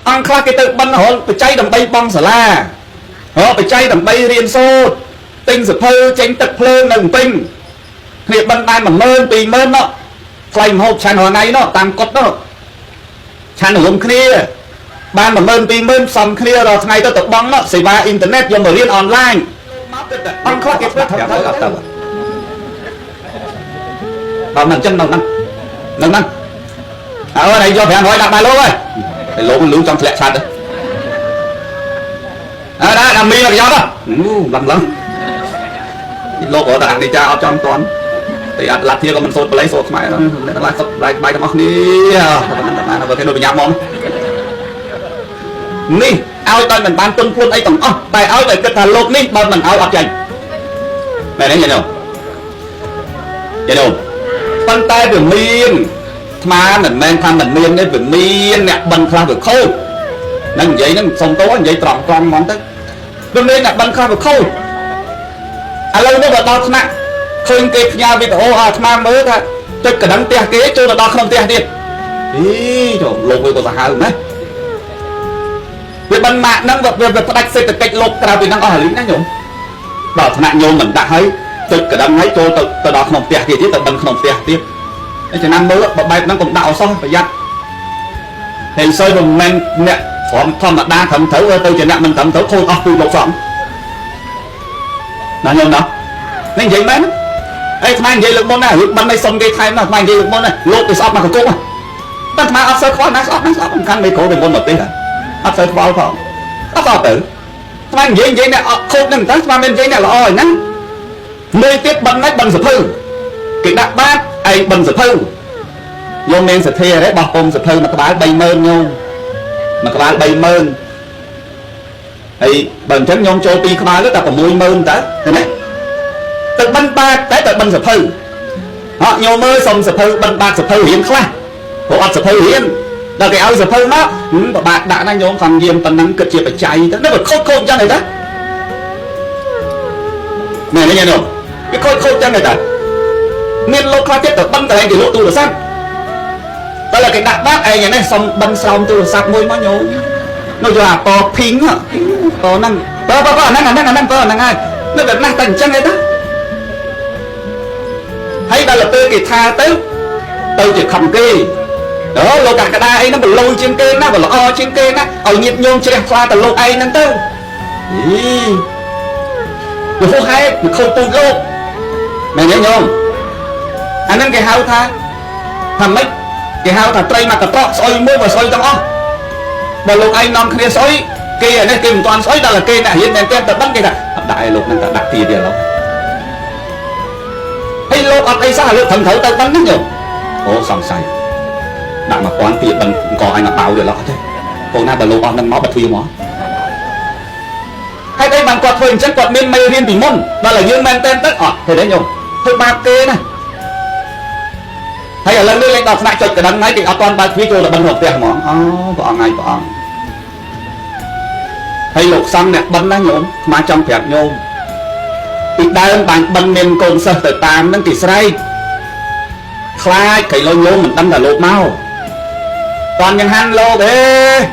ăn khla cái tự bắn họ phải cháy đầm bay bong xả la họ phải cháy đầm bay riêng xô tinh sập phơi tránh tật phơi nồng tinh hiện bắn tay mà mơn tùy mơn đó flame hộp chăn hồi ngày nó tam cốt đó chăn hồn kia ban mà mơn tùy mơn xong kia rồi ngày tôi tập bắn nó xảy ra internet do mà riêng online ăn khla cái tự vào nằm chân nằm ở đây do phải nói đặt bài lô ơi để lỗ lũ trong lẹ sạt đấy đó làm mi là do đó lắm lỗ của ta đi cha trong toàn thì ăn lạt kia có mình sốt lấy sốt mày nó lại bài cái móc đi nó có cái đồ bị nhám món ní ao tay mình ban tuân phun ấy tổng tại ao tại cái thà lột ní bao mình ao ập chành này đấy nhỉ không bàn tay vừa miên mà mình men tham mình miên đấy vừa miên nè bần khla vừa khôi nên vậy nó xong tố vậy tròn món tới đương nhiên là bần khla vừa khôi lâu nó vào đau nặng khơi kịp nhà bị ô mà mới ta tôi cả đắng tia kế cho là đau không tia đi ý trời lột với cô ta hào đấy về bần mạng năng vật về đặt xây từ cách lột ra vì năng ở lý năng nhổm đau nặng nhôm mình đã thấy tôi cả đắng thấy cho tôi đau không tia thì chứ tôi bần không tia tiếp cho năm mới bài nó cũng đạo xong phải dắt thì soi rồi men nè thom là đa thẩm thấu tôi chỉ nặng mình thẩm thấu khôi tôi lột sống là nhôm đó nên vậy mấy ấy mang vậy lực môn này lực bắn đây xong cái thay mà mang vậy lực môn này lột thì sọt mà cũng à bắt mà áp sơ khó nát sọt không khăn mấy cổ về môn một tí hả áp sơ khó không áp sơ tử mang vậy nè khôi đừng tới mà bên vậy nè là ỏi nắng nơi tiếp bắn nách bắn sập hư cái đạn bát ai bắn sập hư vô men sập thề đấy bọc ôm sập hư mà các bạn bay mơn nhau mà các bạn bay mơn thì bần chấn nhôm cho pi các bạn rất là còn mùi mơn tới thế này tự bắn ba cái tự bắn sập hư họ nhiều mơ xong sập hư bắn ba sập hư hiến khla họ sập hư hiến là cái áo sập hư nó bạn đã đang nhôm phần diêm tần năng cực chia phải chạy nó phải khô cho này đó này nó nghe được cái khô cho này ta nên lô khla tiếp tự bắn cái này thì lô tu được sang đây là cái đạn bác ấy này xong bắn xong tu được sang môi nó nhô nó là to pính hả to năng to năng ai nó được năng tầng chân ấy đó hay là tôi kỳ tha tới tôi chỉ khẩm kê đó lô cả cái đa ấy nó bị lôi trên kê nó bị o trên kê nó ở nhiệt nhôm trên pha từ lô ấy năng tới rồi không hay không tu lô mày nhớ nhôm anh đang cái hao tha thầm mấy cái hao thà tây mà cả to soi mua và soi trong ó mà lô ấy nằm kia soi kê ở đây kê một toàn soi đó là kê này hiện đèn tem tập bắt kê này đại lục năng đặt tiền tiền đâu hay lô ở đây sao lô thần thấu tao bắn nhiều ô xong sai đã mà quán tiền bằng có ai mà bảo được lọ thế còn na bà lô on đang máu bật phi mó hay đây bằng quạt phơi chân quạt bên mây riêng thì môn đó là dương men tên tất thế đấy nhung thôi ba kê này hay là lần đây đọc lại cho cái đằng này thì toàn ba phi cho là bằng hộp tiền mó có ngay có hay lục xăng nè bắn đang nhung mà trong phẹt nhung thì đang bằng bắn men cồn sơ từ tam đang thì say khai cái lô nhôm mình đâm là lột mau toàn những hang lô thế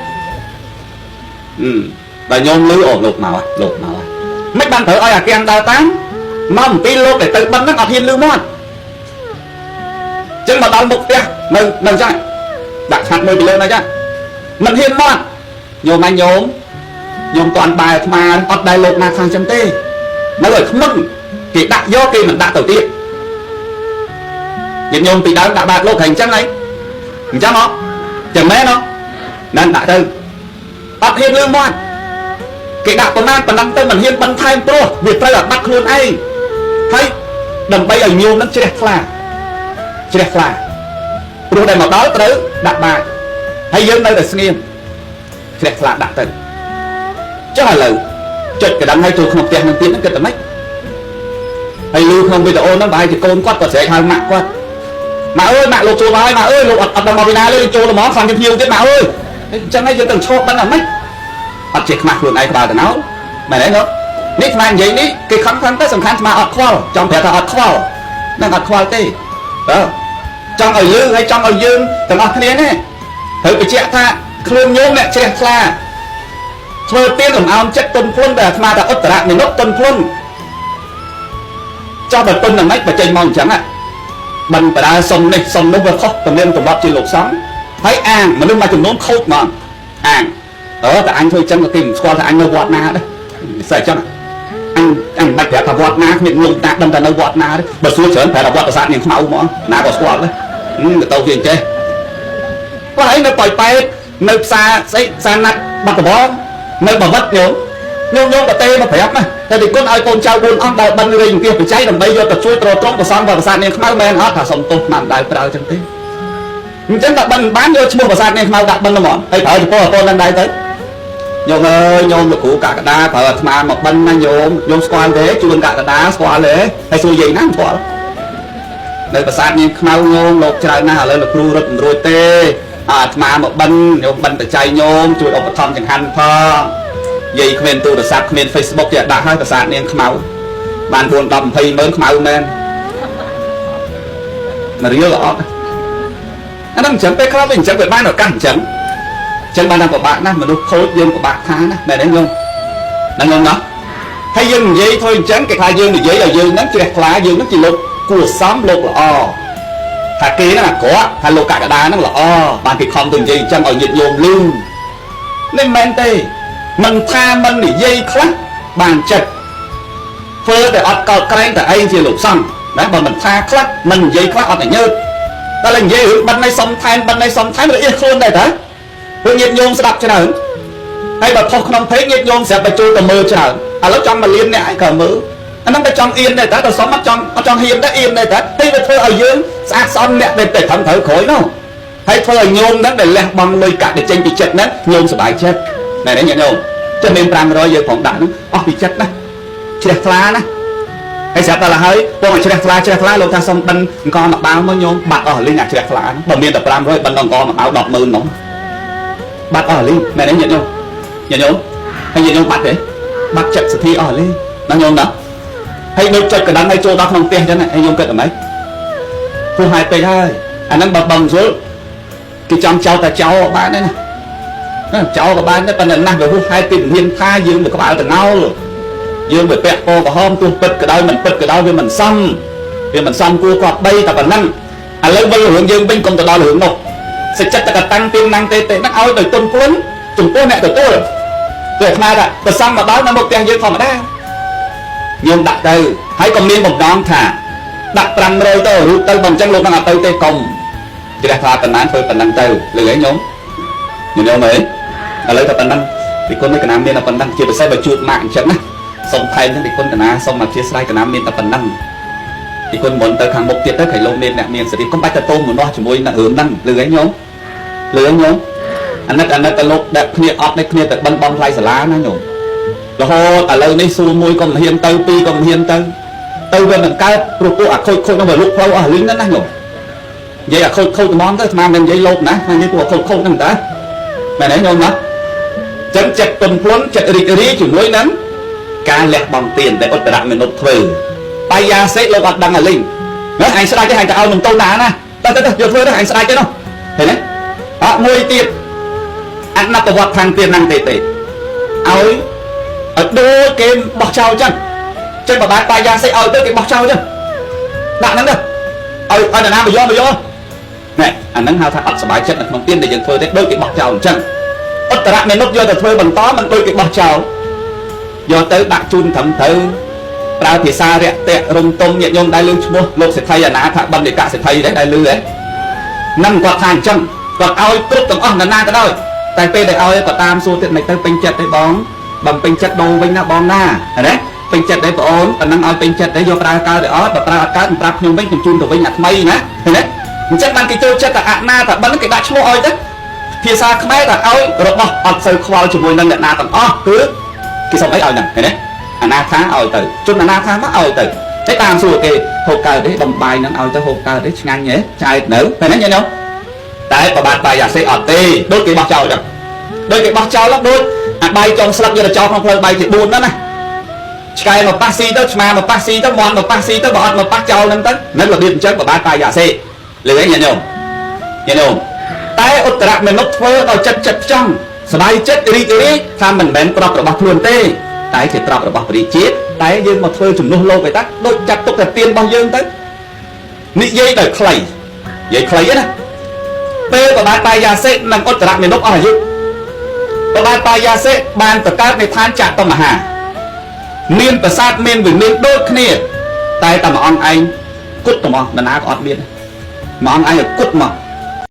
và nhôm lưới ổn lột màu mấy bạn thử ơi à kia đào tán mà một tí lô để tự bắn nó ngọt hiên lưu mót chứ mà đào mục kia mình chắc đặt hạt 10 kg này chứ mình hiên mót nhôm anh nhôm toàn bài mà ọt đài lột mà sang chấm tê nó rồi không mừng thì đặt do kia mình đặt đầu tiên nhìn nhôm thì đã bạc lô thành chân ấy chắc nó chẳng mấy nó nên đã tư bắt hiên lương moan cái đạo của nam còn năm tên mình hiên bắn thay pro việc đây là bắt luôn ai thấy đầm bay ở nhiều nó chết là pro đây mà đó tới đặt bài hay dân đây là nghiêm chết là đặt tên chắc là lời chợt cái đằng hay tôi không tiền tiền nó cái tầm mấy hay lưu không bây giờ ôn nó bài thì côn quát và sẽ hai mạng quát mà ơi mạng lột chùa mà ơi lột ở đồng bào Việt Nam lên chùa là món phần nhiều thế mà ơi chẳng hay dân từng cho bắn là mấy ở chết mặt luôn này bà từ nào mày đấy nữa nít mang vậy nít cái khăn tới sầm khăn mà ở khoa trong thể là ở khoa đang ở khoa tê đó trong ở lư hay trong ở dương từ mặt kia này thử bị chẹt tha ខ្លួនញោមអ្នកជ្រះថ្លាធ្វើទៀនអំអោនចិត្តទុនខ្លួនដែលអាត្មាថាឧត្តរៈនិមិត្តទុនខ្លួនចោះបើទុននឹងម៉េចបើចេញមកអញ្ចឹងបិណ្ឌបដាសុំនេះសុំនោះវាខុសទំនៀមទម្លាប់ជាលោកសង្ឃហើយអាងមនុស្សមួយចំនួនខូចមកអាងតែអញធ្វើអញ្ចឹងក៏គេមិនស្គាល់ថាអញនៅវត្តណាដែរស្អីអញ្ចឹងអញមិនប្រាប់ថាវត្តណាគ្មានលោកតាដឹងតែនៅវត្តណាទេបើសួរច្រើនប្រាប់ថាវត្តប្រាសាទនាងខ្មៅហ្មងណាក៏ស្គាល់ដែរទៅវាអញ្ចេះបើឯងនៅប៉ោយប៉ែតនៅផ្សារស្អីផ្សារណាត់បាត់ដំបងនៅបវិតញោមក៏ទេមកប្រាប់ណាតែទីគុណឲ្យកូនចៅ4អង្គដែលបិណ្ឌរេងអង្គាសបច្ច័យដើម្បីយកទៅជួយទ្រទ្រង់ប្រសងប្រាសាទនាងខ្មៅមែនអត់ថាសុំទោសមិនដែលប្រើអញ្ចឹងទេអញ្ចឹងតែបិណ្ឌបានយកឈ្មោះប្រាសាទនាងខ្មៅដាក់បិណ្ឌហ្មងហើយប្រើចំពោះអពននឹងដែរទៅញោមអើយញោមលោកគ្រូកកដាប្រើអាត្មាមកបិណ្ឌណាញោមស្គាល់ទេជួនកកដាស្គាល់ទេហើយសួរយាយណាស្គាល់នៅប្រាសាទនាងខ្មៅញោមលោកច្រើនណាស់ឥឡូវលោកគ្រូរត់មិនរួចទេអាត្មាមកបិណ្ឌញោមបិណ្ឌបច្ច័យញោមជួយឧបត្ថម្ភចង្ហាន់ផងយាយគ្មានទូរស័ព្ទគ្មាន Facebook ទេដាក់ឲ្យប្រាសាទនាងខ្មៅបាន4 10 20ម៉ឺនខ្មៅមែនមករៀលអត់អាហ្នឹងអញ្ចឹងពេលខ្លះវាអញ្ចឹងវាបានឱកាសអញ្ចឹងបានតែពិបាកណាស់មនុស្សខូចយើងពិបាកថាណាមែនទេញោមហ្នឹងញោមណាហើយយើងនិយាយthôiអញ្ចឹងគេថាយើងនិយាយឲ្យយើងហ្នឹងជ្រះថ្លាយើងហ្នឹងជាលោកគួរសមលោកល្អថាគេហ្នឹងអាក្រក់ថាលោកកកដាហ្នឹងល្អបានគេខំទៅនិយាយអញ្ចឹងឲ្យញាតិញោមលឺនេះមែនទេមិនថាមិននិយាយខ្លះបានចិត្តធ្វើតែអត់កោតក្រែងតែឯងជាលោកសង្ឃណាបើមិនថាខ្លះមិននិយាយខ្លះអត់តែញើតតែនិយាយរឿងបិណ្ឌនៃសំថែនរអៀសខ្លួនដែរតើព្រោះញាតិញោមស្ដាប់ច្រើនហើយបើផុសក្នុងពេកញាតិញោមស្រាប់តែចូលទៅមើលច្រើនឥឡូវចង់មកលៀនអ្នកឯងក៏មើលអាហ្នឹងតែចង់អៀនដែរតើសុំអត់ចង់ហ៊ានតែអៀនដែរតើហើយវាធ្វើឲ្យយើងស្អាតស្អំអ្នកដែលតែត្រឹមត្រូវក្រោយនោះហើយធ្វើឲ្យញោមហ្នឹងដែលលះបង់លុយកាក់ទៅចេញពីចិត្តហ្នឹងញោមសប្បាយចិត្តណែនេះញាតិញោមចិត្តមាន500យើងផងដាក់ហ្នឹងអស់ពីចិត្តណាជ្រះថ្លាណាហើយស្រាប់តែហើយពងឲ្យជ្រះថ្លាលោកថាសុំបិណ្ឌអង្គមកបាវមកញោមបាត់អស់លេងអាជ្រះថ្លាហ្នឹងបើមានតែ500បិណ្ឌអង្គមកបាវ100000នោះបាត់អស់លេងមែនទេញាតិញោមហើយញាតិញោមបាត់ទេបាត់ចិត្តសទ្ធាអស់លេងណាញោមណាហើយដូចចិត្តកណ្ដឹងឲ្យចូលដល់ក្នុងផ្ទះអញ្ចឹងហើយញោមគិតអ្ម៉េចព្រោះហេតុពេកហើយអាហ្នឹងបើបំយល់គេចង់ចោលតែចោលបានទេណាចោលក៏បានដែរប៉ុន្តែណាស់វាហួសហេតុពីវិញ្ញាណថាយើងទៅក្បាលតងោលយើងទៅពាក់ពណ៌ក្រហមទោះពិតក៏ដោយមិនពិតក៏ដោយវាមិនសមគួរគាត់បីតែប៉ុណ្ណឹងឥឡូវវិញរឿងយើងវិញកុំទៅដល់រឿងនោះសេចក្ដីតកតាំងទៀងណាំងទេហ្នឹងឲ្យទៅទុនខ្លួនចំពោះអ្នកទទួលតែអាត្មាថាប្រសងមកដល់នៅមុខផ្ទះយើងធម្មតាយើងដាក់ទៅហើយក៏មានបំណងថាដាក់500ទៅរូបទៅបើអញ្ចឹងលោកនឹងអត់ទៅទេកុំជ្រះថ្លាប៉ុណ្ណាធ្វើប៉ុណ្ណឹងទៅលឺអីញោមមើលឥឡូវតែប៉ុណ្ណឹងពីគុណឯកណាមានតែប៉ុណ្ណឹងជាពិសេសបើជួបម៉ាក់អញ្ចឹងណាសុំថែមទាំងពីគុណកណាសុំអធិស្ឋានកណាមានតែប៉ុណ្ណឹងពីគុណមុនទៅខាងមុខទៀតទៅខៃលោកមានអ្នកមានសេរីកុំបាច់ទៅតោមមនុស្សជាមួយនឹងរឿងហ្នឹងលឺអីញោមអាណិតទៅលោកដាក់គ្នាអត់នេះគ្នាទៅបិណ្ឌបងថ្លៃសាលាណាញោមរហូតឥឡូវនេះសួរ1ក៏មិនហ៊ានទៅ2ក៏មិនហ៊ានទៅវាមិនកើតព្រោះពួកអាខូចនោះវាលុកផ្លូវអស់លីងណាញោមនិយាយអាខូចត្មងទៅស្មានមិននិយាយលោកណានិយាយពួកខូចហ្នឹងតើមែនទេញោមណាចឹងចិត្តទុនខ្លួនចិត្តរីករាយជាមួយនឹងការលះបង់ទានដែលឧត្តរមនុស្សធ្វើបាយាសេលោកអត់ដឹងអាលីងណាអញស្ដាច់ទេអញទៅឲ្យនឹងតូនណាណាទៅយកធ្វើទៅអញស្ដាច់ទេនោះឃើញទេអត់មួយទៀតអនុត្តវត្តខាងទៀតហ្នឹងទេឲ្យដូចគេបោះចោលចឹងបើបាយាសេឲ្យទៅគេបោះចោលចឹងដាក់ហ្នឹងទៅឲ្យណាមកយកណែអាហ្នឹងហៅថាអត់សុបាយចិត្តនៅក្នុងទានដែលយើងធ្វើទេដូចគេបោះចោលអញ្ចឹងឧត្តរមនុស្សយកទៅធ្វើបន្តមិនដូចគេបោះចោលយកទៅដាក់ជូនត្រឹមត្រូវប្រើភាសារយៈតៈរំទុំញាតិញោមដែលលើឈ្មោះលោកសេដ្ឋីអនាថបណ្ឌិតសេដ្ឋីដែរដែលលើហ្នឹងគាត់ថាអញ្ចឹងគាត់ឲ្យគ្រប់ទាំងអស់ណាក៏ដោយតែពេលដែលឲ្យក៏តាមសួរទៀតមិនទៅពេញចិត្តទេបងបើពេញចិត្តដូរវិញណាបងណាណាពេញចិត្តទេបងអូនប៉ុណ្ណឹងឲ្យពេញចិត្តទេយកប្រើកើតទេអត់បើប្រើអត់កើតមិនប្រាប់ខ្ញុំវិញខ្ញុំជូនទៅវិញអាថ្មីណាឃើញទេអញ្ចឹងបានគេចូលចិត្តតែអនាថាបិណ្ឌគេដាក់ឈ្មោះឲ្យទៅភាសាខ្មែរថាឲ្យរបស់អត់សូវខ្វល់ជាមួយនឹងអ្នកណាទាំងអស់គឺគេសុំអីឲ្យហ្នឹងឃើញទេអនាថាឲ្យទៅជន់អនាថាមកឲ្យទៅតែតាមសួរគេហូបកើតទេបំបាយហ្នឹងឲ្យទៅហូបកើតទេឆ្ងាញ់ទេឆ្អែតនៅឃើញទេញ៉ាំតែប្របាទបាយអាសេអត់ទេដូចគេបោះចោលចឹងដូចអាបាយចុងស្លឹកយកទៅចោលក្នុងផ្លូវបាយជា4ហ្នឹងណាឆ្កែមកប៉ះស៊ីទៅឆ្មាមកប៉ះស៊ីទៅមាន់មកប៉ះស៊ីទៅបើអត់មកប៉ះចោលហ្នឹងទៅនៅរបៀបអញ្ចឹងប្របាទបាយអាសេលើឯងញ៉ាំតែ តែឧត្តរមេនុធ្វើដោយចិត្តចង់ស្ដាយចិត្តរីករាយថាមិនមែនប្រាប់របស់ខ្លួនទេតែជាប្រាប់របស់ព្រះជាតិតែយើងមកធ្វើជំនួសលោកឯតាដូចចាត់ទុកតែទានរបស់យើងទៅនិយាយដោយខ្លីនិយាយខ្លីណាពេលបដាបាយាសេនិងឧត្តរមេនុអស់អាយុបដាបាយាសេបានប្រកើតในឋានចតុមហាមានប្រាសាទមានវិមានដូចគ្នាតែតែមួយអង្គឯងគត់ទៅមកនរណាក៏អត់មានមួយអង្គឯងគត់មក